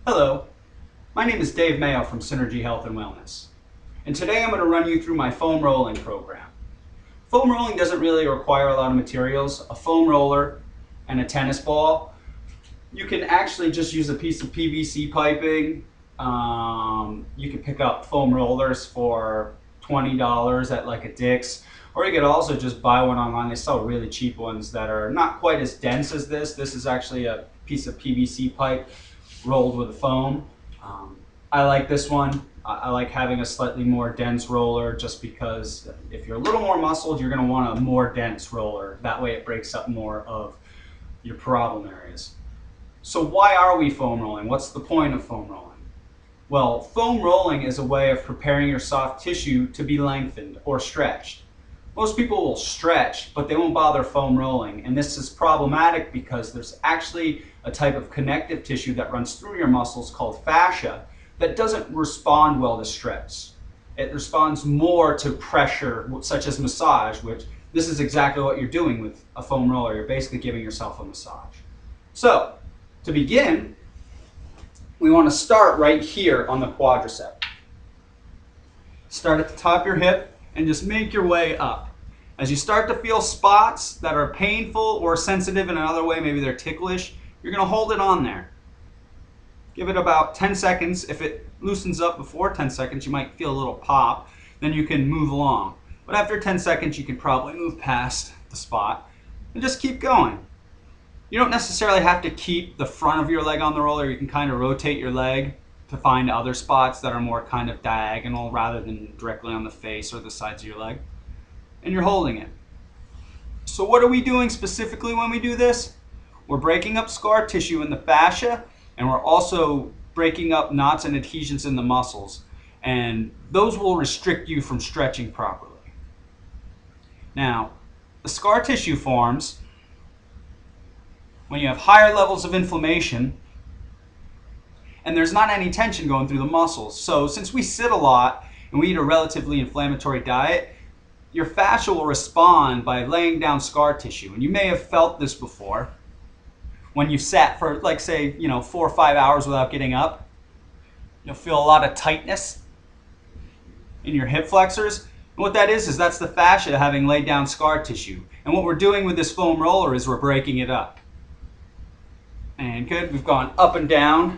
Hello, my name is Dave Mayo from Synergy Health and Wellness, and today I'm going to run you through my foam rolling program. Foam rolling doesn't really require a lot of materials. A foam roller and a tennis ball. You can actually just use a piece of PVC piping. You can pick up foam rollers for $20 at like a Dick's, or you could also just buy one online. They sell really cheap ones that are not quite as dense as this. This is actually a piece of PVC pipe rolled with foam. I like this one. I like having a slightly more dense roller just because if you're a little more muscled, you're going to want a more dense roller. That way it breaks up more of your problem areas. So why are we foam rolling? What's the point of foam rolling? Well, foam rolling is a way of preparing your soft tissue to be lengthened or stretched. Most people will stretch, but they won't bother foam rolling. And this is problematic because there's actually a type of connective tissue that runs through your muscles called fascia that doesn't respond well to stretch. It responds more to pressure, such as massage, which this is exactly what you're doing with a foam roller. You're basically giving yourself a massage. So, to begin, we want to start right here on the quadricep. Start at the top of your hip and just make your way up. As you start to feel spots that are painful or sensitive in another way, maybe they're ticklish, you're going to hold it on there. Give it about 10 seconds. If it loosens up before 10 seconds, you might feel a little pop. Then you can move along. But after 10 seconds, you can probably move past the spot and just keep going. You don't necessarily have to keep the front of your leg on the roller. You can kind of rotate your leg to find other spots that are more kind of diagonal rather than directly on the face or the sides of your leg. And you're holding it. So what are we doing specifically when we do this? We're breaking up scar tissue in the fascia, and we're also breaking up knots and adhesions in the muscles. And those will restrict you from stretching properly. Now, the scar tissue forms when you have higher levels of inflammation and there's not any tension going through the muscles. So since we sit a lot and we eat a relatively inflammatory diet, your fascia will respond by laying down scar tissue. And you may have felt this before when you've sat for, like, say, 4 or 5 hours without getting up. You'll feel a lot of tightness in your hip flexors. And what that is that's the fascia having laid down scar tissue. And what we're doing with this foam roller is we're breaking it up. And good, we've gone up and down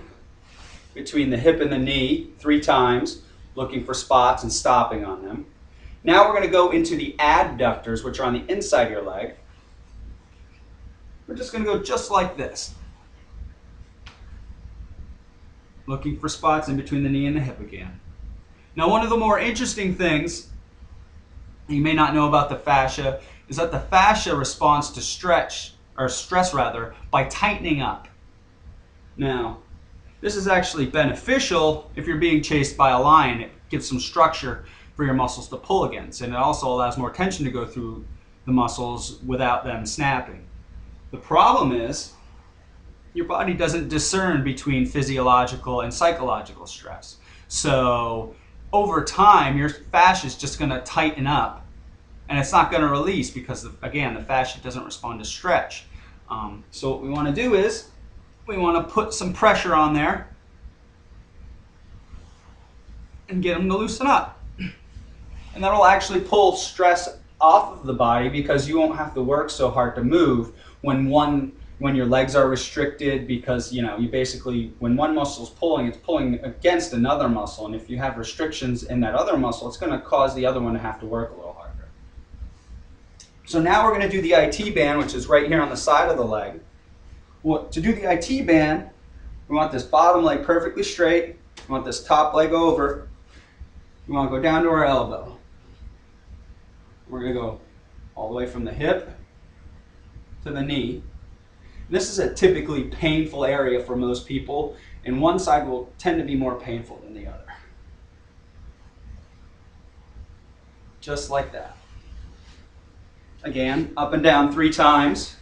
between the hip and the knee 3 times, looking for spots and stopping on them. Now we're going to go into the adductors, which are on the inside of your leg. We're just going to go just like this, looking for spots in between the knee and the hip again. Now, one of the more interesting things you may not know about the fascia is that the fascia responds to stress by tightening up. Now, this is actually beneficial if you're being chased by a lion. It gives some structure for your muscles to pull against, and it also allows more tension to go through the muscles without them snapping. The problem is your body doesn't discern between physiological and psychological stress. So over time, your fascia is just going to tighten up, and it's not going to release because, again, the fascia doesn't respond to stretch. So what we want to do is we want to put some pressure on there and get them to loosen up. And that'll actually pull stress off of the body because you won't have to work so hard to move when your legs are restricted, because you basically, when one muscle is pulling, it's pulling against another muscle, and if you have restrictions in that other muscle, it's going to cause the other one to have to work a little harder. So now we're going to do the IT band, which is right here on the side of the leg. Well, to do the IT band, we want this bottom leg perfectly straight. We want this top leg over. We want to go down to our elbow. We're going to go all the way from the hip to the knee. This is a typically painful area for most people, and one side will tend to be more painful than the other. Just like that. Again, up and down 3 times,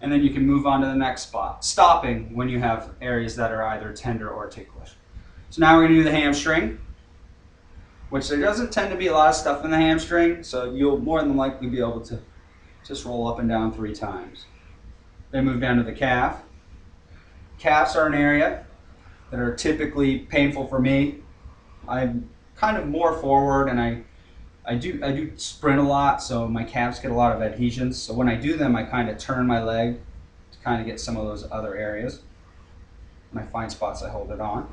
and then you can move on to the next spot, stopping when you have areas that are either tender or ticklish. So now we're going to do the hamstring, which there doesn't tend to be a lot of stuff in the hamstring, so you'll more than likely be able to just roll up and down 3 times. Then move down to the calf. Calves are an area that are typically painful for me. I'm kind of more forward, and I do sprint a lot, so my calves get a lot of adhesions. So when I do them, I kind of turn my leg to kind of get some of those other areas. When I find spots, I hold it on.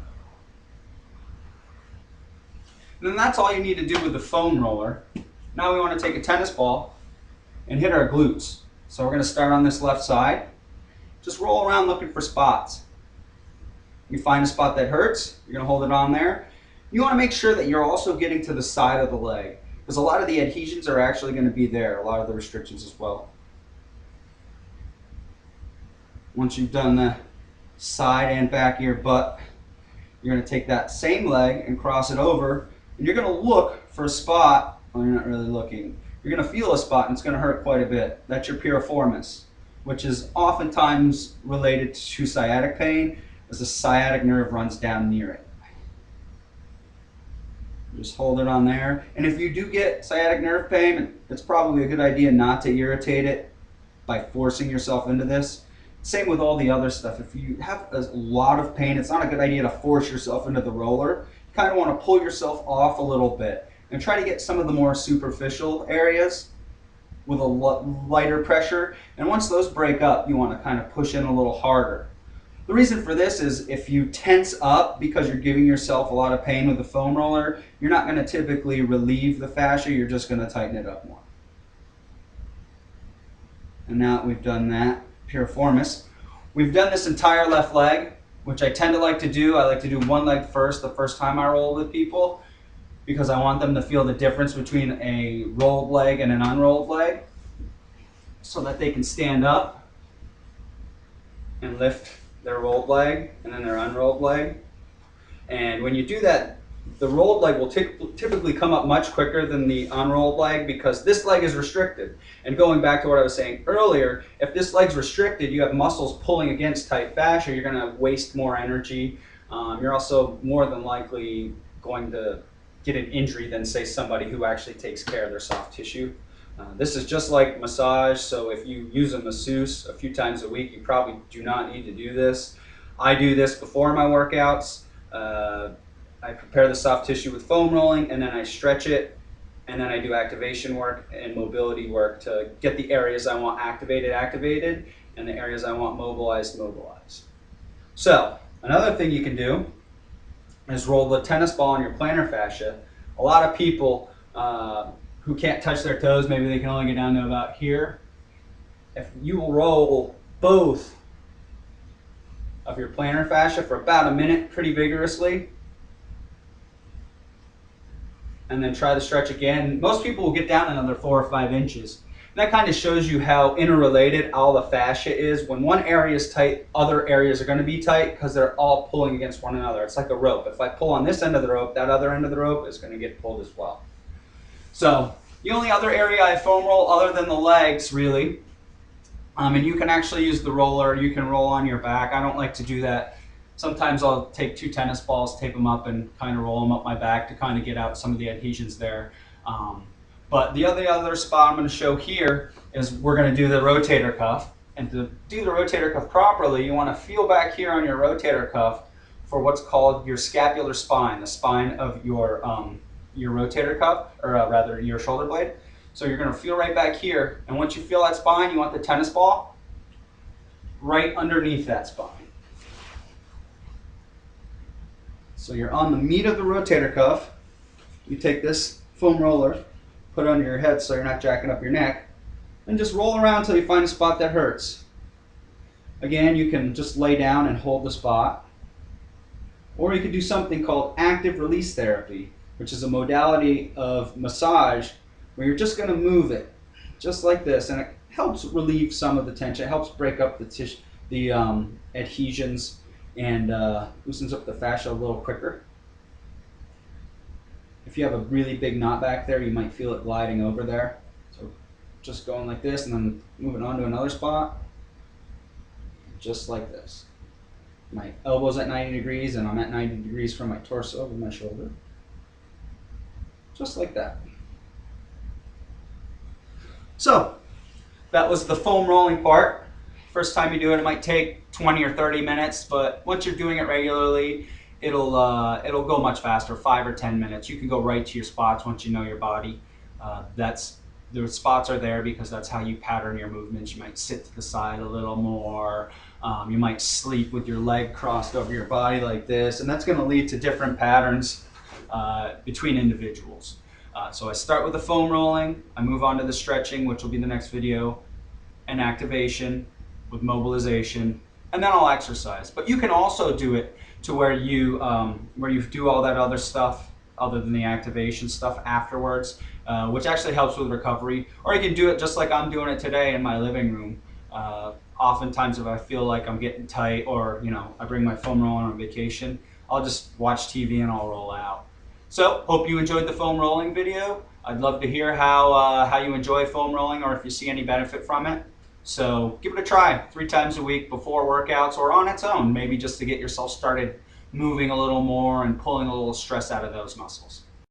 And then that's all you need to do with the foam roller. Now we want to take a tennis ball and hit our glutes. So we're going to start on this left side. Just roll around looking for spots. You find a spot that hurts, you're going to hold it on there. You want to make sure that you're also getting to the side of the leg, because a lot of the adhesions are actually going to be there, a lot of the restrictions as well. Once you've done the side and back of your butt, you're going to take that same leg and cross it over, and you're going to look for a spot. Well, you're not really looking. You're going to feel a spot, and it's going to hurt quite a bit. That's your piriformis, which is oftentimes related to sciatic pain, as the sciatic nerve runs down near it. Just hold it on there. And if you do get sciatic nerve pain, it's probably a good idea not to irritate it by forcing yourself into this. Same with all the other stuff. If you have a lot of pain, it's not a good idea to force yourself into the roller. You kind of want to pull yourself off a little bit and try to get some of the more superficial areas with a lighter pressure. And once those break up, you want to kind of push in a little harder. The reason for this is if you tense up because you're giving yourself a lot of pain with the foam roller, you're not going to typically relieve the fascia, you're just going to tighten it up more. And now that we've done that, piriformis, we've done this entire left leg, which I tend to like to do. I like to do one leg first the first time I roll with people, because I want them to feel the difference between a rolled leg and an unrolled leg, so that they can stand up and lift their rolled leg and then their unrolled leg. And when you do that, the rolled leg will typically come up much quicker than the unrolled leg, because this leg is restricted. And going back to what I was saying earlier, if this leg's restricted, you have muscles pulling against tight fascia, you're going to waste more energy. You're also more than likely going to get an injury than, say, somebody who actually takes care of their soft tissue. This is just like massage, so if you use a masseuse a few times a week, you probably do not need to do this. I do this before my workouts. I prepare the soft tissue with foam rolling, and then I stretch it, and then I do activation work and mobility work to get the areas I want activated, and the areas I want mobilized. So, another thing you can do is roll the tennis ball on your plantar fascia. A lot of people who can't touch their toes, maybe they can only get down to about here. If you will roll both of your plantar fascia for about a minute pretty vigorously, and then try to stretch again, most people will get down another 4 or 5 inches. And that kind of shows you how interrelated all the fascia is. When one area is tight, other areas are going to be tight because they're all pulling against one another. It's like a rope. If I pull on this end of the rope, that other end of the rope is going to get pulled as well. So the only other area I foam roll other than the legs, really, and you can actually use the roller, you can roll on your back. I don't like to do that. Sometimes I'll take 2 tennis balls, tape them up, and kind of roll them up my back to kind of get out some of the adhesions there. But the other spot I'm going to show here is we're going to do the rotator cuff. And to do the rotator cuff properly, you want to feel back here on your rotator cuff for what's called your scapular spine, the spine of your rotator cuff, or rather your shoulder blade. So you're going to feel right back here, and once you feel that spine, you want the tennis ball right underneath that spine. So you're on the meat of the rotator cuff. You take this foam roller, put it under your head so you're not jacking up your neck, and just roll around until you find a spot that hurts. Again, you can just lay down and hold the spot, or you could do something called active release therapy, which is a modality of massage where you're just going to move it, just like this, and it helps relieve some of the tension. It helps break up the adhesions and loosens up the fascia a little quicker. If you have a really big knot back there, you might feel it gliding over there. So just going like this and then moving on to another spot, just like this. My elbow's at 90 degrees and I'm at 90 degrees from my torso over my shoulder. Just like that. So that was the foam rolling part. First time you do it, it might take 20 or 30 minutes, but once you're doing it regularly, it'll go much faster, 5 or 10 minutes. You can go right to your spots once you know your body. The spots are there because that's how you pattern your movements. You might sit to the side a little more. You might sleep with your leg crossed over your body like this, and that's going to lead to different patterns between individuals. So I start with the foam rolling, I move on to the stretching, which will be the next video, and activation with mobilization, and then I'll exercise. But you can also do it to where you do all that other stuff other than the activation stuff afterwards, which actually helps with recovery. Or you can do it just like I'm doing it today in my living room. Oftentimes if I feel like I'm getting tight, or I bring my foam roller on vacation, I'll just watch TV and I'll roll out. So hope you enjoyed the foam rolling video. I'd love to hear how you enjoy foam rolling, or if you see any benefit from it. So give it a try 3 times a week before workouts, or on its own, maybe just to get yourself started moving a little more and pulling a little stress out of those muscles.